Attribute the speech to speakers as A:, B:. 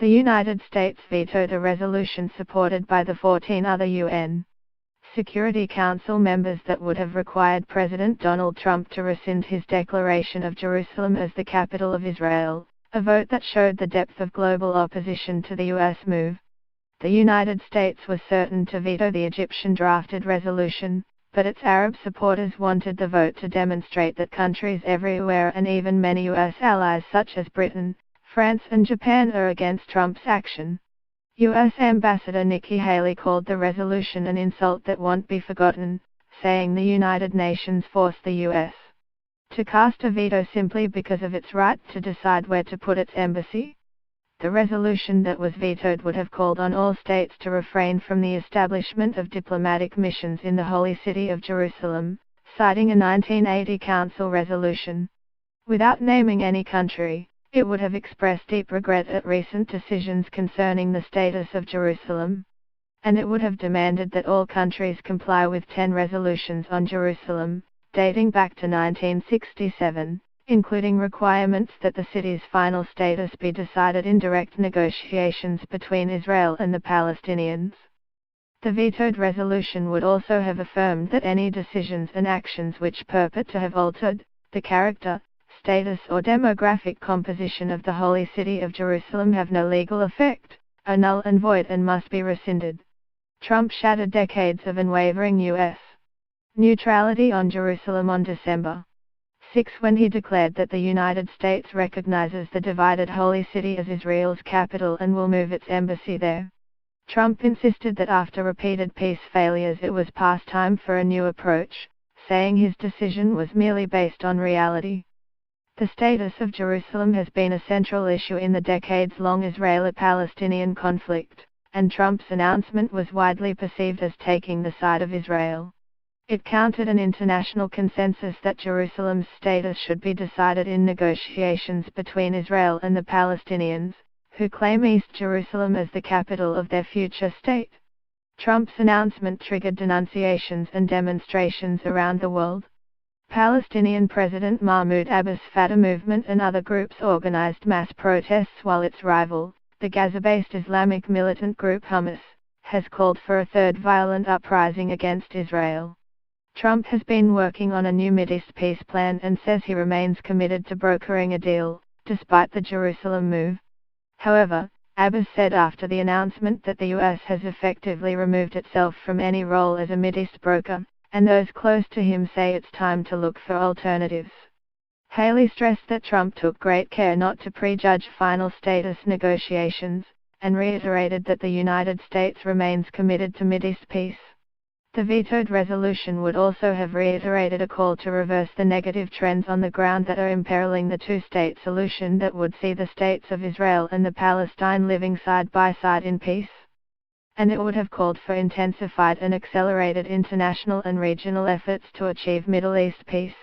A: The United States vetoed a resolution supported by the 14 other UN Security Council members that would have required President Donald Trump to rescind his declaration of Jerusalem as the capital of Israel, a vote that showed the depth of global opposition to the U.S. move. The United States was certain to veto the Egyptian-drafted resolution, but its Arab supporters wanted the vote to demonstrate that countries everywhere and even many U.S. allies such as Britain, France and Japan are against Trump's action. U.S. Ambassador Nikki Haley called the resolution an insult that won't be forgotten, saying the United Nations forced the U.S. to cast a veto simply because of its right to decide where to put its embassy. The resolution that was vetoed would have called on all states to refrain from the establishment of diplomatic missions in the holy city of Jerusalem, citing a 1980 Council resolution. Without naming any country, it would have expressed deep regret at recent decisions concerning the status of Jerusalem. And it would have demanded that all countries comply with 10 resolutions on Jerusalem, dating back to 1967, including requirements that the city's final status be decided in direct negotiations between Israel and the Palestinians. The vetoed resolution would also have affirmed that any decisions and actions which purport to have altered the character, status or demographic composition of the Holy City of Jerusalem have no legal effect, are null and void and must be rescinded. Trump shattered decades of unwavering U.S. neutrality on Jerusalem on December 6 when he declared that the United States recognizes the divided Holy City as Israel's capital and will move its embassy there. Trump insisted that after repeated peace failures it was past time for a new approach, saying his decision was merely based on reality. The status of Jerusalem has been a central issue in the decades-long Israeli-Palestinian conflict, and Trump's announcement was widely perceived as taking the side of Israel. It countered an international consensus that Jerusalem's status should be decided in negotiations between Israel and the Palestinians, who claim East Jerusalem as the capital of their future state. Trump's announcement triggered denunciations and demonstrations around the world. Palestinian President Mahmoud Abbas' Fatah movement and other groups organized mass protests while its rival, the Gaza-based Islamic militant group Hamas, has called for a third violent uprising against Israel. Trump has been working on a new Mideast peace plan and says he remains committed to brokering a deal, despite the Jerusalem move. However, Abbas said after the announcement that the U.S. has effectively removed itself from any role as a Mideast broker, and those close to him say it's time to look for alternatives. Haley stressed that Trump took great care not to prejudge final status negotiations, and reiterated that the United States remains committed to Mideast peace. The vetoed resolution would also have reiterated a call to reverse the negative trends on the ground that are imperiling the two-state solution that would see the states of Israel and the Palestine living side by side in peace. And it would have called for intensified and accelerated international and regional efforts to achieve Middle East peace.